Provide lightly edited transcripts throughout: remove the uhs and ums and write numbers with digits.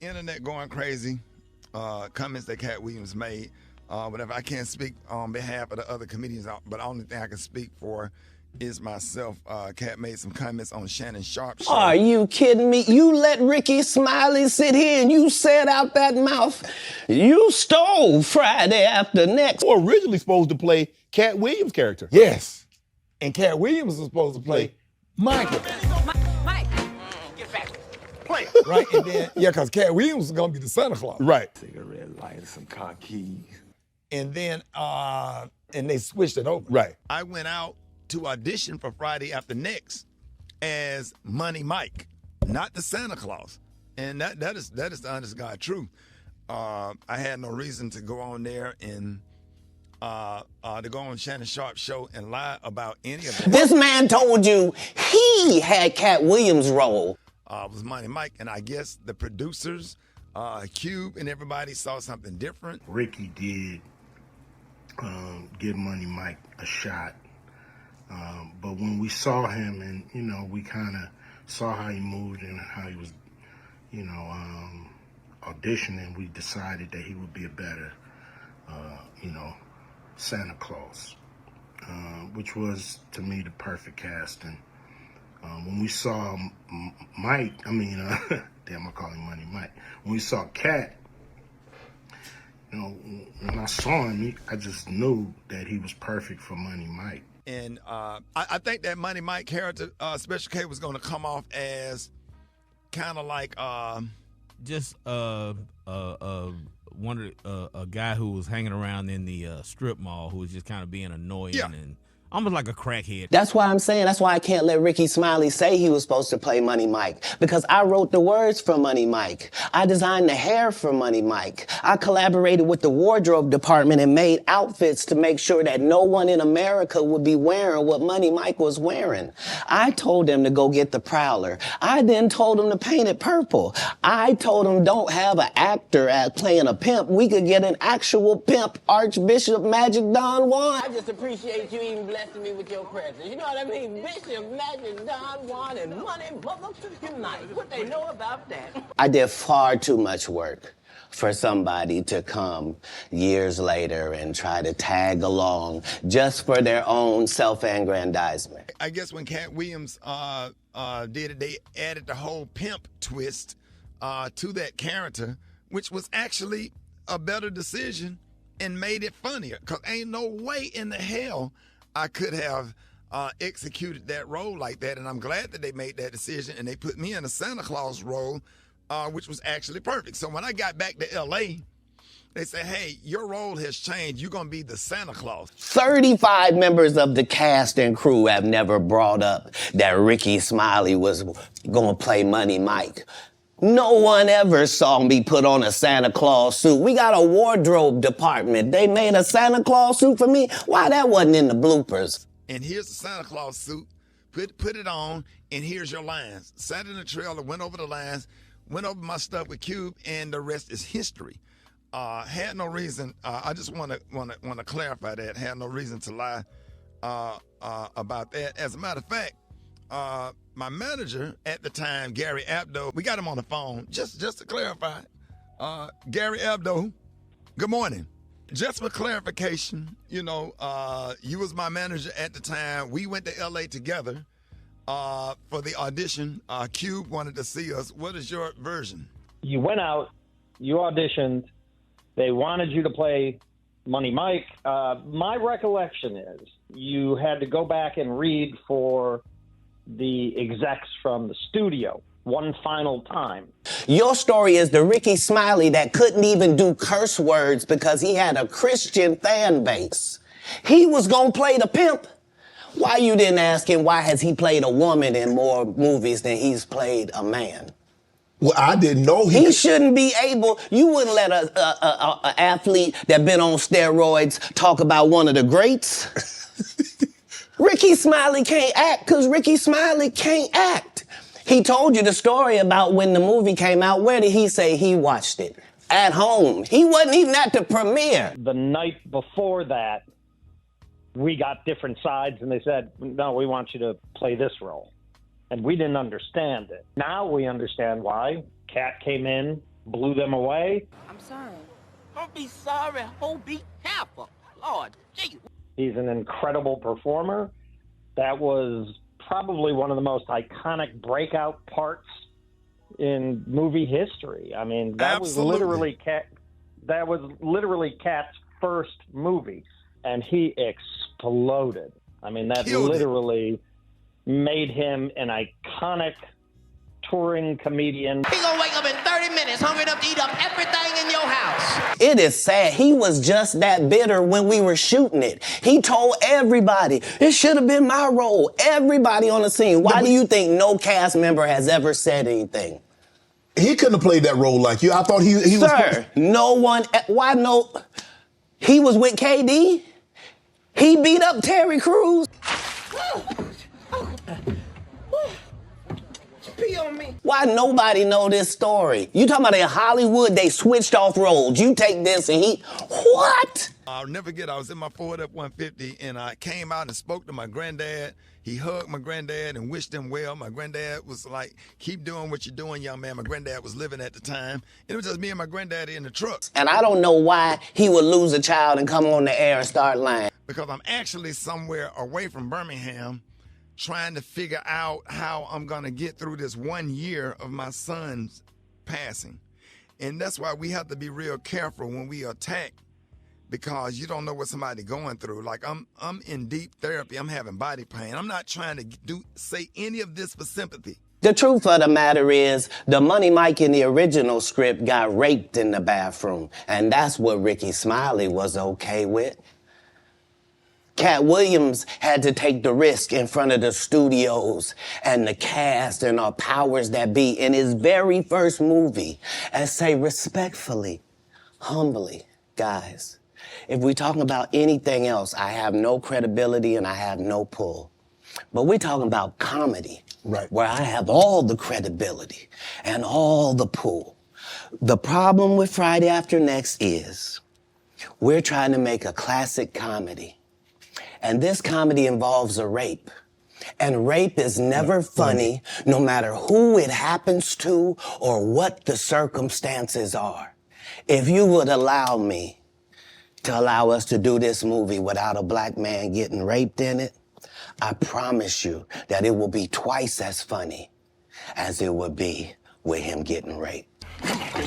internet going crazy. Comments that Katt Williams made. Whatever. I can't speak on behalf of the other comedians, but the only thing I can speak for is myself. Katt made some comments on Shannon Sharp's show. Are you kidding me? You let Ricky Smiley sit here and you said out that mouth, you stole Friday After Next. Or originally supposed to play Katt Williams' character. Yes. And Katt Williams was supposed to play Michael. Mike, get back. Play. Right? And then, because Katt Williams was going to be the Santa Claus. Right. Cigarette lighter, some car keys. And then, and they switched it over. Right. I went out to audition for Friday After Next as Money Mike, not the Santa Claus. And that is the honest God truth. I had no reason to go on there and to go on Shannon Sharp's show and lie about any of that. This man told you he had Katt Williams' role. It was Money Mike, and I guess the producers, Cube and everybody saw something different. Ricky did give Money Mike a shot. But when we saw him and, we kind of saw how he moved and how he was, auditioning, we decided that he would be a better, Santa Claus, which was, to me, the perfect casting. When we saw Mike, damn, I call him Money Mike. When we saw Katt, when I saw him, I just knew that he was perfect for Money Mike. And I think that Money Mike character, Special K, was going to come off as kind of like just a guy who was hanging around in the strip mall who was just kind of being annoying and almost like a crackhead. That's why I'm saying, that's why I can't let Ricky Smiley say he was supposed to play Money Mike, because I wrote the words for Money Mike. I designed the hair for Money Mike. I collaborated with the wardrobe department and made outfits to make sure that no one in America would be wearing what Money Mike was wearing. I told him to go get the Prowler. I then told him to paint it purple. I told him don't have an actor playing a pimp. We could get an actual pimp, Archbishop Magic Don Juan. I just appreciate you even blessing me with your presence. You know what I mean? Bishop Magic Don Juan and money motherfucking night. What they know about that? I did far too much work for somebody to come years later and try to tag along just for their own self-aggrandizement. I guess when Katt Williams did it, they added the whole pimp twist to that character, which was actually a better decision and made it funnier. Because ain't no way in the hell I could have executed that role like that. And I'm glad that they made that decision and they put me in a Santa Claus role, which was actually perfect. So when I got back to L.A., they said, hey, your role has changed. You're going to be the Santa Claus. 35 members of the cast and crew have never brought up that Ricky Smiley was going to play Money Mike. No one ever saw me put on a Santa Claus suit. We got a wardrobe department. They made a Santa Claus suit for me. Why that wasn't in the bloopers? And here's the Santa Claus suit. Put it on, and here's your lines. Sat in the trailer, went over the lines, went over my stuff with Cube, and the rest is history. Had no reason. I just want to clarify that. Had no reason to lie about that. As a matter of fact, my manager at the time, Gary Abdo, we got him on the phone, just to clarify. Gary Abdo, good morning. Just for clarification, you was my manager at the time. We went to L.A. together for the audition. Cube wanted to see us. What is your version? You went out, you auditioned, they wanted you to play Money Mike. My recollection is you had to go back and read for the execs from the studio one final time. Your story is the Ricky Smiley that couldn't even do curse words because he had a Christian fan base. He was gonna play the pimp. Why you didn't ask him why has he played a woman in more movies than he's played a man? Well, I didn't know he shouldn't be able. You wouldn't let a athlete that been on steroids talk about one of the greats. Ricky Smiley can't act because Ricky Smiley can't act. He told you the story about when the movie came out. Where did he say he watched it? At home. He wasn't even at the premiere. The night before that, we got different sides and they said, no, we want you to play this role. And we didn't understand it. Now we understand why. Katt came in blew them away. I'm sorry. Don't be sorry. Oh, be careful. Lord, gee. He's an incredible performer. That was probably one of the most iconic breakout parts in movie history. I mean, that was literally Katt's first movie, and he exploded. I mean, that literally made him an iconic touring comedian. He gonna wake up in 30 minutes hungry enough to eat up everything in your house. It is sad. He was just that bitter when we were shooting it. He told everybody, it should have been my role. Everybody on the scene. Why do you think no cast member has ever said anything? He couldn't have played that role like you. I thought he was... Sir, no one... Why no... He was with KD? He beat up Terry Crews? Pee on me. Why nobody know this story? You talking about in Hollywood, they switched off roles. You take this and he... What? I'll never forget, I was in my Ford F-150 and I came out and spoke to my granddad. He hugged my granddad and wished him well. My granddad was like, keep doing what you're doing, young man. My granddad was living at the time. It was just me and my granddaddy in the truck. And I don't know why he would lose a child and come on the air and start lying. Because I'm actually somewhere away from Birmingham trying to figure out how I'm going to get through this 1 year of my son's passing. And that's why we have to be real careful when we attack, because you don't know what somebody's going through. Like, I'm in deep therapy. I'm having body pain. I'm not trying to say any of this for sympathy. The truth of the matter is, the Money Mike in the original script got raped in the bathroom. And that's what Ricky Smiley was okay with. Katt Williams had to take the risk in front of the studios and the cast and our powers that be in his very first movie and say respectfully, humbly, guys, if we're talking about anything else, I have no credibility and I have no pull. But we're talking about comedy, right, where I have all the credibility and all the pull. The problem with Friday After Next is we're trying to make a classic comedy. And this comedy involves a rape. And rape is never funny, no matter who it happens to or what the circumstances are. If you would allow me to allow us to do this movie without a black man getting raped in it, I promise you that it will be twice as funny as it would be with him getting raped.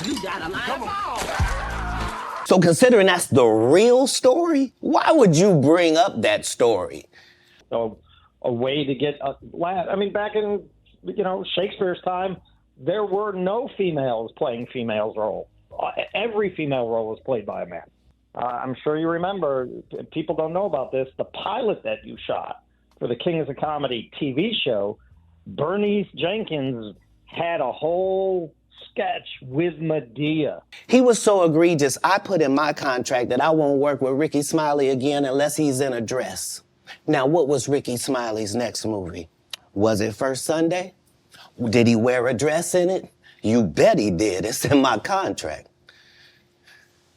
You got a line. So considering that's the real story, why would you bring up that story? So a way to get a laugh. I mean, back in, Shakespeare's time, there were no females playing females' role. Every female role was played by a man. I'm sure you remember, people don't know about this, the pilot that you shot for the King is a Comedy TV show, Bernice Jenkins had a whole sketch with Medea. He was so egregious, I put in my contract that I won't work with Ricky Smiley again unless he's in a dress. Now, what was Ricky Smiley's next movie? Was it First Sunday? Did he wear a dress in it? You bet he did. It's in my contract.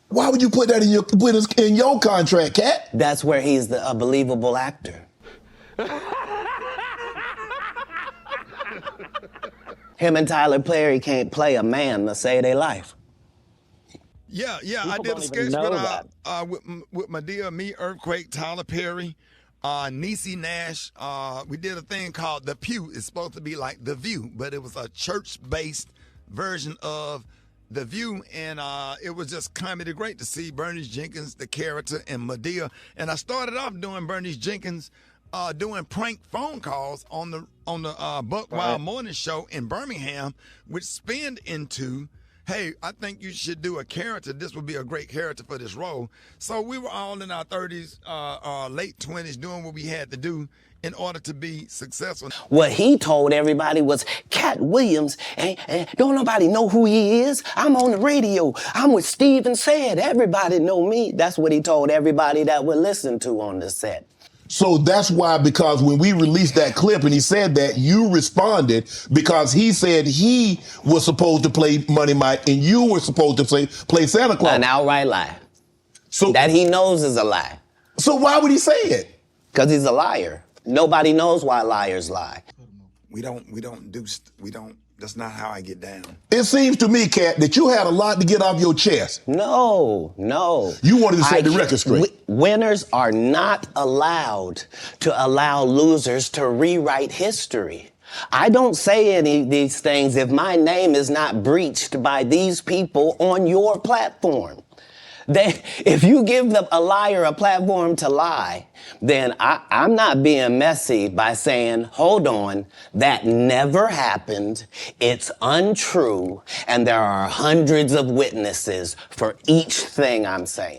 Why would you put that in your contract, Katt? That's where he's a believable actor. Him and Tyler Perry can't play a man to save their life. Yeah, People I did a don't sketch even know with Medea, me, Earthquake, Tyler Perry, Niecy Nash. We did a thing called The Pew. It's supposed to be like The View, but it was a church-based version of The View, and it was just comedy great to see Bernice Jenkins, the character, and Medea. And I started off doing Bernice Jenkins doing prank phone calls on the Buck Wild Morning Show in Birmingham, which spinned into, hey, I think you should do a character. This would be a great character for this role. So we were all in our 30s, late 20s, doing what we had to do in order to be successful. What he told everybody was, Katt Williams, don't nobody know who he is. I'm on the radio. I'm with Steven Said. Everybody know me. That's what he told everybody that would listen to on the set. So that's why, because when we released that clip and he said that, you responded because he said he was supposed to play Money Mike and you were supposed to play Santa Claus. An outright lie. So that he knows is a lie. So why would he say it? Because he's a liar. Nobody knows why liars lie. We don't That's not how I get down. It seems to me, Katt, that you had a lot to get off your chest. No. You wanted to set the record straight. Winners are not allowed to allow losers to rewrite history. I don't say any of these things if my name is not breached by these people on your platform. If you give a liar a platform to lie, then I'm not being messy by saying, hold on, that never happened, it's untrue, and there are hundreds of witnesses for each thing I'm saying.